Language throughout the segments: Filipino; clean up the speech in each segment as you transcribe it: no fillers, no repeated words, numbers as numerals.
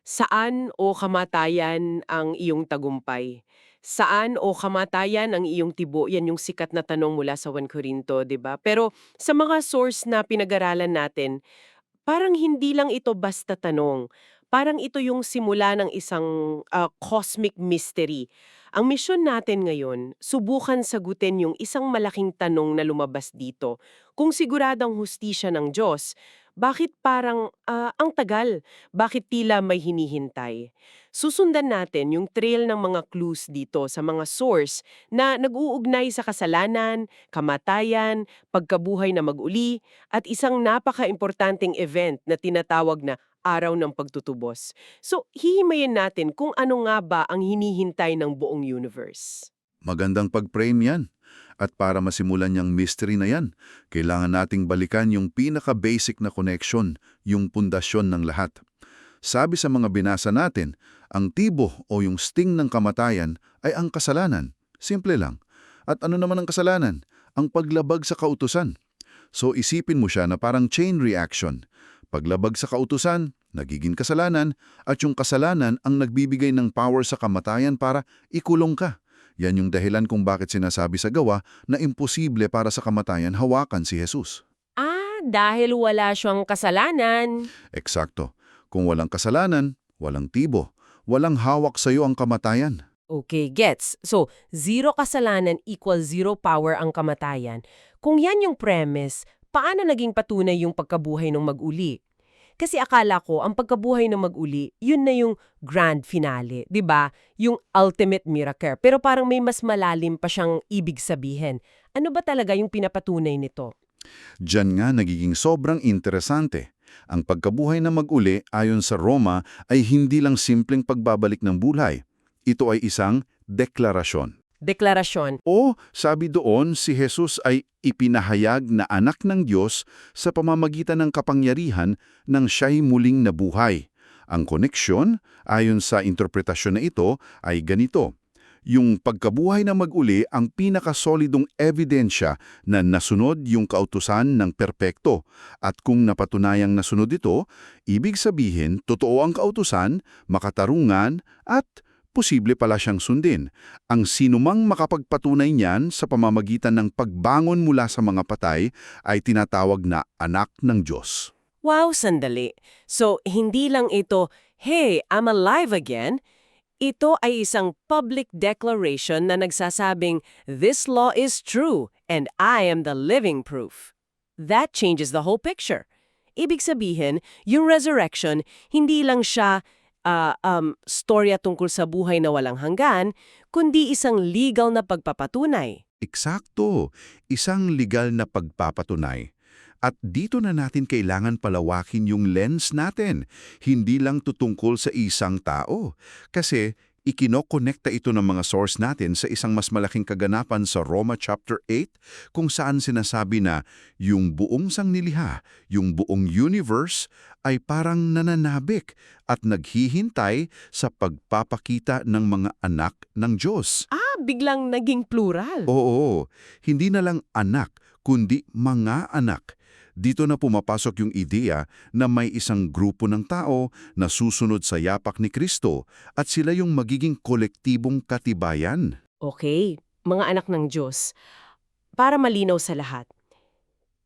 Saan o kamatayan ang iyong tagumpay? Saan o kamatayan ang iyong tibo? Yan yung sikat na tanong mula sa 1 Corinto, 'di ba? Pero sa mga source na pinag-aralan natin, parang hindi lang ito basta tanong. Parang ito yung simula ng isang cosmic mystery. Ang misyon natin ngayon, subukan sagutin yung isang malaking tanong na lumabas dito. Kung siguradang hustisya ng Diyos, bakit parang ang tagal? Bakit tila may hinihintay? Susundan natin yung trail ng mga clues dito sa mga source na nag-uugnay sa kasalanan, kamatayan, pagkabuhay na mag-uli, at isang napaka-importanting event na tinatawag na araw ng pagtutubos. So, hihimayin natin kung ano nga ba ang hinihintay ng buong universe. Magandang pag-frame yan. At para masimulan yung mystery na yan, kailangan nating balikan yung pinaka-basic na connection, yung pundasyon ng lahat. Sabi sa mga binasa natin, ang tibo o yung sting ng kamatayan ay ang kasalanan. Simple lang. At ano naman ang kasalanan? Ang paglabag sa kautusan. So isipin mo siya na parang chain reaction. Paglabag sa kautusan, nagiging kasalanan, at yung kasalanan ang nagbibigay ng power sa kamatayan para ikulong ka. Yan yung dahilan kung bakit sinasabi sa gawa na imposible para sa kamatayan hawakan si Jesus. Dahil wala siyang kasalanan. Eksakto. Kung walang kasalanan, walang tibo. Walang hawak sa iyo ang kamatayan. Okay, gets. So, zero kasalanan equals zero power ang kamatayan. Kung yan yung premise, paano naging patunay yung pagkabuhay ng mag-uli? Kasi akala ko, ang pagkabuhay ng mag-uli, yun na yung grand finale, di ba? Yung ultimate miracle. Pero parang may mas malalim pa siyang ibig sabihin. Ano ba talaga yung pinapatunay nito? Diyan nga nagiging sobrang interesante. Ang pagkabuhay na mag-uli ayon sa Roma ay hindi lang simpleng pagbabalik ng buhay. Ito ay isang deklarasyon. Deklarasyon. O sabi doon, si Jesus ay ipinahayag na anak ng Diyos sa pamamagitan ng kapangyarihan ng siya'y muling nabuhay. Ang koneksyon, ayon sa interpretasyon na ito, ay ganito. Yung pagkabuhay na mag-uli ang pinakasolidong ebidensya na nasunod yung kautusan ng perpekto. At kung napatunayang nasunod ito, ibig sabihin totoo ang kautusan, makatarungan at posible pala siyang sundin. Ang sinumang makapagpatunay niyan sa pamamagitan ng pagbangon mula sa mga patay ay tinatawag na anak ng Diyos. Wow, sandali. So, hindi lang ito, hey, I'm alive again. Ito ay isang public declaration na nagsasabing, this law is true and I am the living proof. That changes the whole picture. Ibig sabihin, yung resurrection, hindi lang siya storya tungkol sa buhay na walang hanggan, kundi isang legal na pagpapatunay. Eksakto, isang legal na pagpapatunay. At dito na natin kailangan palawakin yung lens natin, hindi lang tutungkol sa isang tao. Kasi ikinokonekta ito ng mga source natin sa isang mas malaking kaganapan sa Roma chapter 8 kung saan sinasabi na yung buong sangniliha, yung buong universe ay parang nananabik at naghihintay sa pagpapakita ng mga anak ng Diyos. Biglang naging plural. Oo, hindi na lang anak, kundi mga anak. Dito na pumapasok yung ideya na may isang grupo ng tao na susunod sa yapak ni Kristo at sila yung magiging kolektibong katibayan. Okay, mga anak ng Diyos. Para malinaw sa lahat,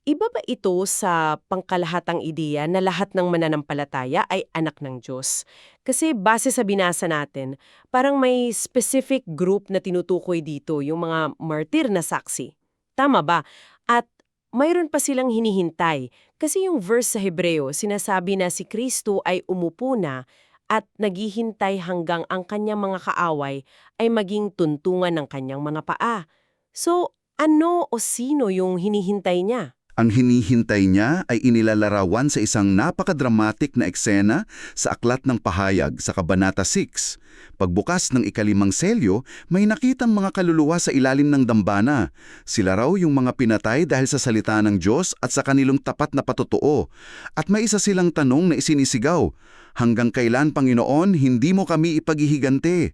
iba ba ito sa pangkalahatang ideya na lahat ng mananampalataya ay anak ng Diyos? Kasi base sa binasa natin, parang may specific group na tinutukoy dito, yung mga martir na saksi. Tama ba? At mayroon pa silang hinihintay. Kasi yung verse sa Hebreo, sinasabi na si Kristo ay umupo na at naghihintay hanggang ang kanyang mga kaaway ay maging tuntungan ng kanyang mga paa. So, ano o sino yung hinihintay niya? Ang hinihintay niya ay inilalarawan sa isang napakadramatic na eksena sa Aklat ng Pahayag sa Kabanata 6. Pagbukas ng ikalimang selyo, may nakitang mga kaluluwa sa ilalim ng dambana. Sila raw yung mga pinatay dahil sa salita ng Diyos at sa kanilang tapat na patotoo. At may isa silang tanong na isinisigaw, hanggang kailan, Panginoon, hindi mo kami ipaghihigante?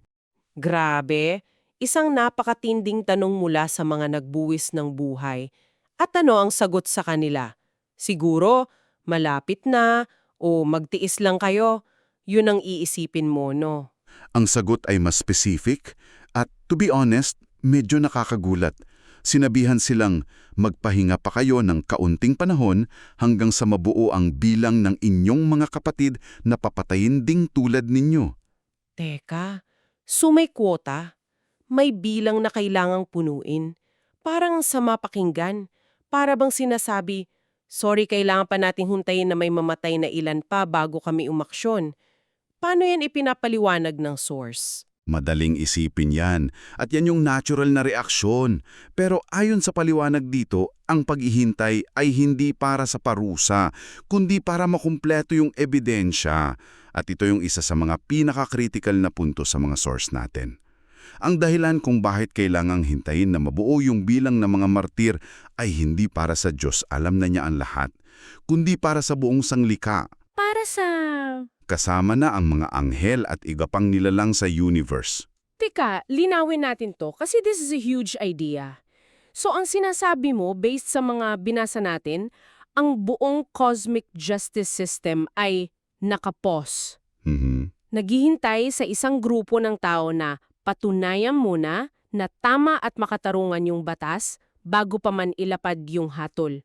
Grabe, isang napakatinding tanong mula sa mga nagbuwis ng buhay. At ano ang sagot sa kanila? Siguro, malapit na o magtiis lang kayo. Yun ang iisipin mo, no? Ang sagot ay mas specific at, to be honest, medyo nakakagulat. Sinabihan silang magpahinga pa kayo ng kaunting panahon hanggang sa mabuo ang bilang ng inyong mga kapatid na papatayin ding tulad ninyo. Teka, so may kwota? May bilang na kailangang punuin? Parang sama pakinggan. Para bang sinasabi, sorry, kailangan pa nating huntayin na may mamatay na ilan pa bago kami umaksyon. Paano yan ipinapaliwanag ng source? Madaling isipin yan, at yan yung natural na reaksyon. Pero ayon sa paliwanag dito, ang paghihintay ay hindi para sa parusa, kundi para makumpleto yung ebidensya. At ito yung isa sa mga pinaka-critical na punto sa mga source natin. Ang dahilan kung bakit kailangang hintayin na mabuo yung bilang ng mga martir ay hindi para sa Diyos, alam na niya ang lahat, kundi para sa buong sanglikha. Para sa... Kasama na ang mga anghel at iba pang nilalang sa universe. Teka, linawin natin to kasi this is a huge idea. So ang sinasabi mo, based sa mga binasa natin, ang buong cosmic justice system ay nakapos. Naghihintay sa isang grupo ng tao na patunayan muna na tama at makatarungan yung batas bago pa man ilapad yung hatol.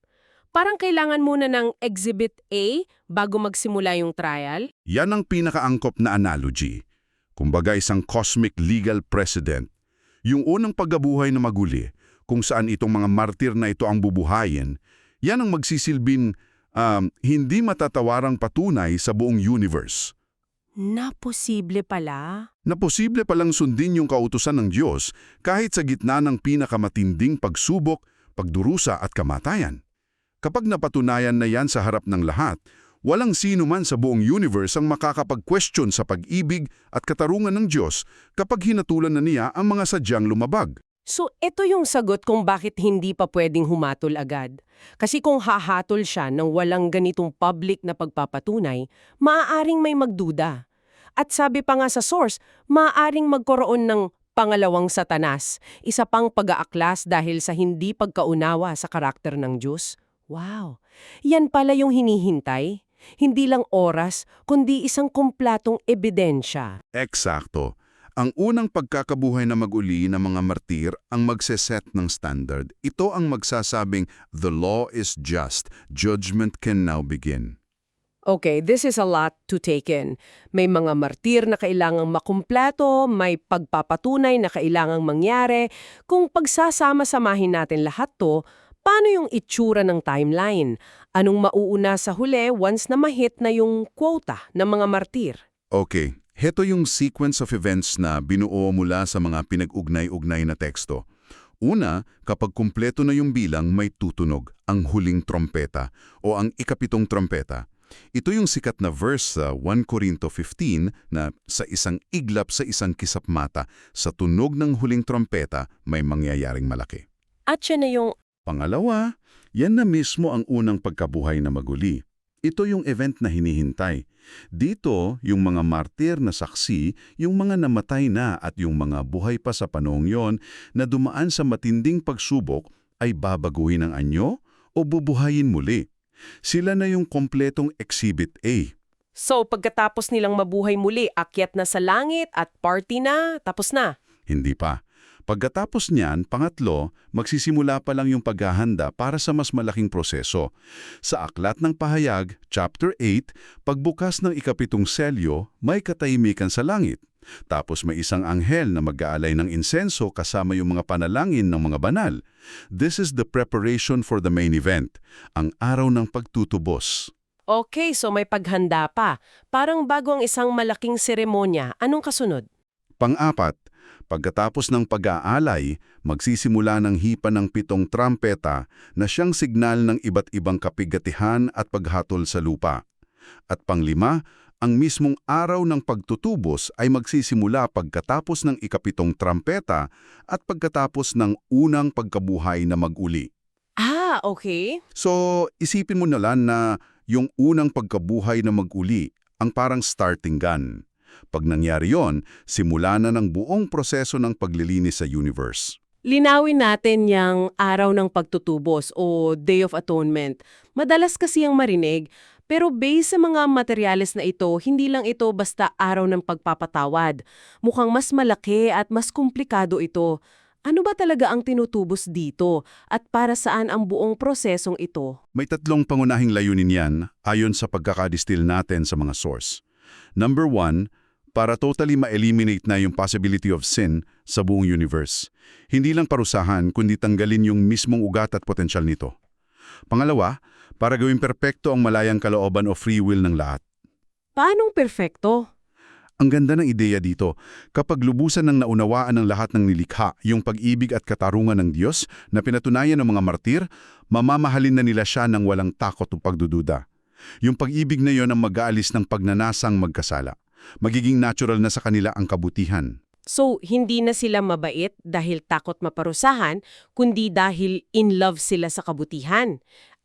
Parang kailangan muna ng Exhibit A bago magsimula yung trial? Yan ang pinakaangkop na analogy. Kumbaga isang cosmic legal precedent. Yung unang pagkabuhay na maguli, kung saan itong mga martir na ito ang bubuhayin, yan ang magsisilbing hindi matatawarang patunay sa buong universe. Na posible pala? Na posible palang sundin yung kautusan ng Diyos kahit sa gitna ng pinakamatinding pagsubok, pagdurusa at kamatayan. Kapag napatunayan na yan sa harap ng lahat, walang sino man sa buong universe ang makakapag-question sa pag-ibig at katarungan ng Diyos kapag hinatulan na niya ang mga sadyang lumabag. So, ito yung sagot kung bakit hindi pa pwedeng humatol agad. Kasi kung hahatol siya ng walang ganitong public na pagpapatunay, maaaring may magduda. At sabi pa nga sa source, maaaring magkaroon ng pangalawang Satanas, isa pang pag-aaklas dahil sa hindi pagkaunawa sa karakter ng Diyos. Wow! Yan pala yung hinihintay. Hindi lang oras, kundi isang kumplatong ebidensya. Eksakto. Ang unang pagkakabuhay na mag-uli ng mga martir ang magseset ng standard. Ito ang magsasabing, the law is just, judgment can now begin. Okay, this is a lot to take in. May mga martir na kailangang makumpleto, may pagpapatunay na kailangang mangyari. Kung pagsasama-samahin natin lahat to, paano yung itsura ng timeline? Anong mauuna sa huli once na mahit na yung quota ng mga martir? Okay, heto yung sequence of events na binuo mula sa mga pinag-ugnay-ugnay na teksto. Una, kapag kumpleto na yung bilang, may tutunog, ang huling trompeta o ang ikapitong trompeta. Ito yung sikat na verse sa 1 Corinto 15 na sa isang iglap sa isang kisapmata, sa tunog ng huling trompeta may mangyayaring malaki. At siya na yung Pangalawa, yan na mismo ang unang pagkabuhay na maguli. Ito yung event na hinihintay. Dito, yung mga martir na saksi, yung mga namatay na at yung mga buhay pa sa panahong yon na dumaan sa matinding pagsubok ay babaguhin ng anyo o bubuhayin muli. Sila na yung kompletong Exhibit A. So, pagkatapos nilang mabuhay muli, akyat na sa langit at party na, tapos na. Hindi pa. Pagkatapos niyan, pangatlo, magsisimula pa lang yung paghahanda para sa mas malaking proseso. Sa Aklat ng Pahayag, Chapter 8, pagbukas ng ikapitong selyo, may katahimikan sa langit. Tapos may isang anghel na mag-aalay ng insenso kasama yung mga panalangin ng mga banal. This is the preparation for the main event, ang araw ng pagtutubos. Okay, so may paghanda pa. Parang bago ang isang malaking seremonya. Anong kasunod? Pang-apat, pagkatapos ng pag-aalay, magsisimula ng hipa ng 7 trampeta na siyang signal ng iba't ibang kapigatihan at paghatol sa lupa. At pang-5, ang mismong araw ng pagtutubos ay magsisimula pagkatapos ng ikapitong trampeta at pagkatapos ng unang pagkabuhay na mag-uli. Ah, okay. So, isipin mo na lang na yung unang pagkabuhay na mag-uli ang parang starting gun. Pag nangyari yon, simula na ng buong proseso ng paglilinis sa universe. Linawin natin yung araw ng pagtutubos o Day of Atonement. Madalas kasi ang marinig, Pero based sa mga materyales na ito, hindi lang ito basta araw ng pagpapatawad. Mukhang mas malaki at mas komplikado ito. Ano ba talaga ang tinutubos dito at para saan ang buong prosesong ito? May tatlong pangunahing layunin yan ayon sa pagkakadistil natin sa mga source. Number one, para totally ma-eliminate na yung possibility of sin sa buong universe. Hindi lang parusahan, kundi tanggalin yung mismong ugat at potensyal nito. Pangalawa, para gawing perpekto ang malayang kalooban o free will ng lahat. Paanong perfecto? Ang ganda ng ideya dito, kapag lubusan ng naunawaan ng lahat ng nilikha, yung pag-ibig at katarungan ng Diyos na pinatunayan ng mga martir, mamamahalin na nila siya ng walang takot o pagdududa. Yung pag-ibig na yon ang mag-aalis ng pagnanasang magkasala. Magiging natural na sa kanila ang kabutihan. So, hindi na sila mabait dahil takot maparusahan, kundi dahil in love sila sa kabutihan.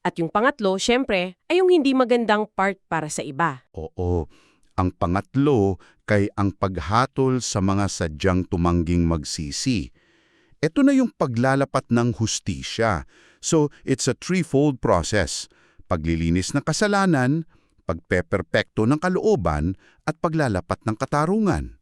At yung pangatlo, syempre, ay yung hindi magandang part para sa iba. Oo, ang pangatlo kay ang paghatol sa mga sadyang tumangging magsisi. Ito na yung paglalapat ng hustisya. So, it's a threefold process. Paglilinis ng kasalanan, pagpeperpekto ng kalooban, at paglalapat ng katarungan.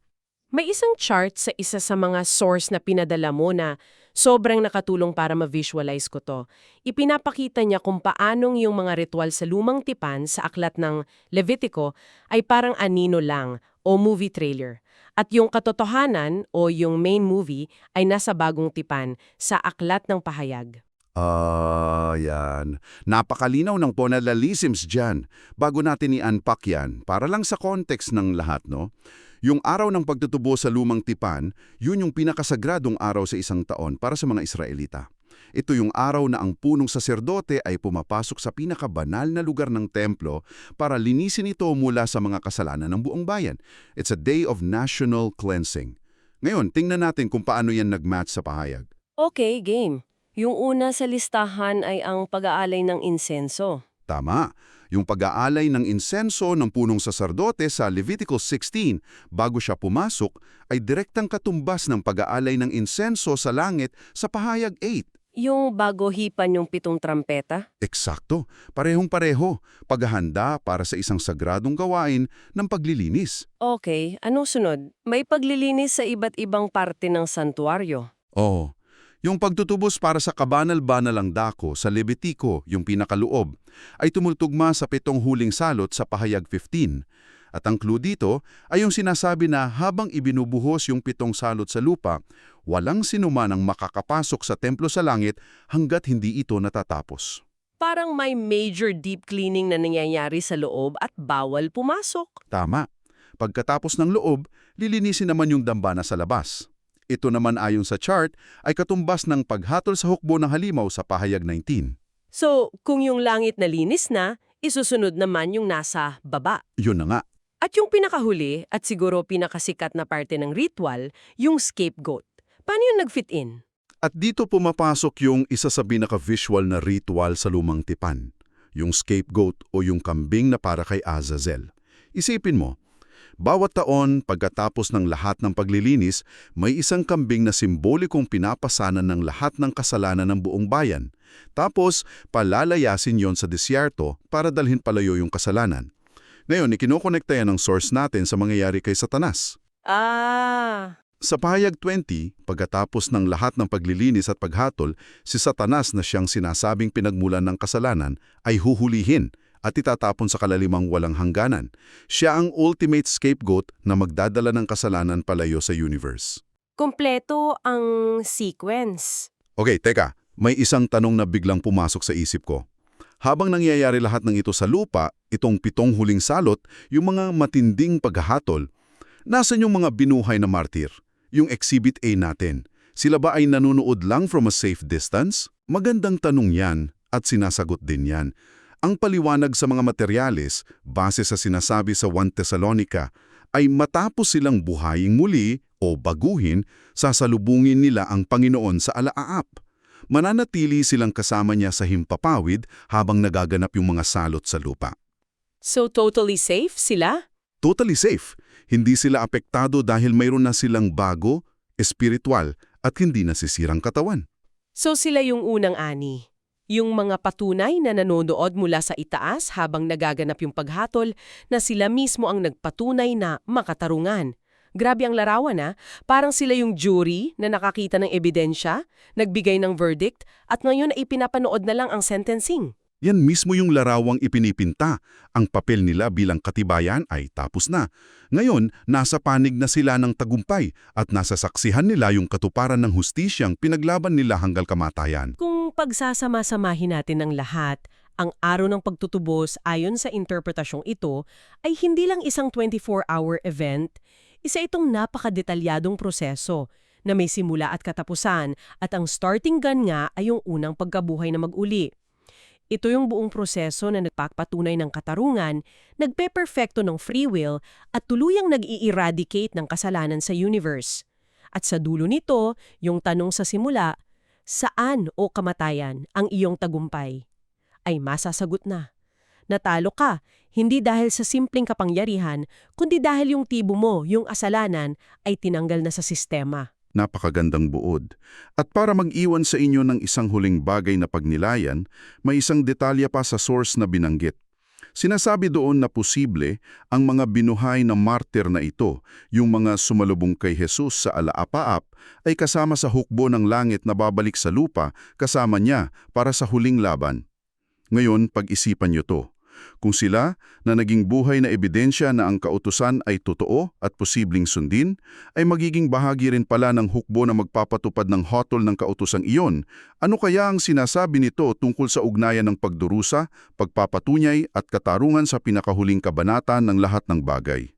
May isang chart sa isa sa mga source na pinadala mo na sobrang nakatulong para ma-visualize ko to. Ipinapakita niya kung paanong yung mga ritual sa lumang tipan sa aklat ng Levitico ay parang anino lang o movie trailer. At yung katotohanan o yung main movie ay nasa bagong tipan sa aklat ng pahayag. Yan. Napakalinaw ng ponalalisms dyan. Bago natin i-unpack yan, para lang sa context ng lahat, no? Yung araw ng pagtutubo sa lumang tipan, yun yung pinakasagradong araw sa isang taon para sa mga Israelita. Ito yung araw na ang punong saserdote ay pumapasok sa pinakabanal na lugar ng templo para linisin ito mula sa mga kasalanan ng buong bayan. It's a day of national cleansing. Ngayon, tingnan natin kung paano yan nag-match sa pahayag. Okay, game. Yung una sa listahan ay ang pag-aalay ng insenso. Tama. Yung pag-aalay ng insenso ng punong saserdote sa Leviticus 16 bago siya pumasok ay direktang katumbas ng pag-aalay ng insenso sa langit sa pahayag 8. Yung bago hipan yung 7 trampeta? Eksakto. Parehong-pareho. Paghahanda para sa isang sagradong gawain ng paglilinis. Okay, anong sunod? May paglilinis sa iba't ibang parte ng santuaryo. Oo. Yung pagtutubos para sa kabanal-banalang dako sa Levitico, yung pinakaloob, ay tumutugma sa 7 huling salot sa pahayag 15. At ang clue dito ay yung sinasabi na habang ibinubuhos yung 7 salot sa lupa, walang sinuman ang makakapasok sa templo sa langit hanggat hindi ito natatapos. Parang may major deep cleaning na nangyayari sa loob at bawal pumasok. Tama. Pagkatapos ng loob, lilinisin naman yung dambana sa labas. Ito naman ayon sa chart ay katumbas ng paghatol sa hukbo ng halimaw sa pahayag 19. So, kung yung langit na linis na, isusunod naman yung nasa baba. Yun na nga. At yung pinakahuli at siguro pinakasikat na parte ng ritual, yung scapegoat. Paano yung nag-fit in? At dito pumapasok yung isa sa pinaka-visual na ritual sa lumang tipan, yung scapegoat o yung kambing na para kay Azazel. Isipin mo, bawat taon pagkatapos ng lahat ng paglilinis, may isang kambing na simbolikong pinapasanan ng lahat ng kasalanan ng buong bayan. Tapos, palalayasin yon sa disyerto para dalhin palayo yung kasalanan. Ngayon, ikinokonekta yan ng source natin sa mangyayari kay Satanas. Sa pahayag 20, pagkatapos ng lahat ng paglilinis at paghatol, si Satanas na siyang sinasabing pinagmulan ng kasalanan ay huhulihin at itatapon sa kalalimang walang hangganan. Siya ang ultimate scapegoat na magdadala ng kasalanan palayo sa universe. Kompleto ang sequence. Okay, teka. May isang tanong na biglang pumasok sa isip ko. Habang nangyayari lahat ng ito sa lupa, itong 7 huling salot, yung mga matinding paghahatol, nasan yung mga binuhay na martir? Yung Exhibit A natin. Sila ba ay nanunood lang from a safe distance? Magandang tanong yan at sinasagot din yan. Ang paliwanag sa mga materyales, base sa sinasabi sa 1 Thessalonica, ay matapos silang buhayin muli o baguhin, sasalubungin nila ang Panginoon sa alaap. Mananatili silang kasama niya sa himpapawid habang nagaganap yung mga salot sa lupa. So totally safe sila? Totally safe. Hindi sila apektado dahil mayroon na silang bago, espiritual at hindi nasisirang katawan. So sila yung unang ani. Yung mga patunay na nanonood mula sa itaas habang nagaganap yung paghatol na sila mismo ang nagpatunay na makatarungan. Grabe ang larawan parang sila yung jury na nakakita ng ebidensya, nagbigay ng verdict, at ngayon ay pinapanood na lang ang sentencing. Yan mismo yung larawang ipinipinta. Ang papel nila bilang katibayan ay tapos na. Ngayon, nasa panig na sila ng tagumpay at nasasaksihan nila yung katuparan ng hustisyang pinaglaban nila hanggang kamatayan. Kung pagsasama-samahin natin ang lahat, ang araw ng pagtutubos ayon sa interpretasyong ito ay hindi lang isang 24-hour event, isa itong napakadetalyadong proseso na may simula at katapusan at ang starting gun nga ay yung unang pagkabuhay na mag-uli. Ito yung buong proseso na nagpapatunay ng katarungan, nagpe-perfecto ng free will at tuluyang nag-i-eradicate ng kasalanan sa universe. At sa dulo nito, yung tanong sa simula, saan o kamatayan ang iyong tagumpay? Ay masasagot na. Natalo ka, hindi dahil sa simpleng kapangyarihan, kundi dahil yung tibo mo, yung asalanan, ay tinanggal na sa sistema. Napakagandang buod. At para mag-iwan sa inyo ng isang huling bagay na pagnilayan, may isang detalya pa sa source na binanggit. Sinasabi doon na posible ang mga binuhay na martir na ito, yung mga sumalubong kay Jesus sa alaapaap, ay kasama sa hukbo ng langit na babalik sa lupa kasama niya para sa huling laban. Ngayon, pag-isipan niyo to. Kung sila na naging buhay na ebidensya na ang kautusan ay totoo at posibleng sundin, ay magiging bahagi rin pala ng hukbo na magpapatupad ng hotol ng kautusang iyon. Ano kaya ang sinasabi nito tungkol sa ugnayan ng pagdurusa, pagpapatunyay at katarungan sa pinakahuling kabanata ng lahat ng bagay?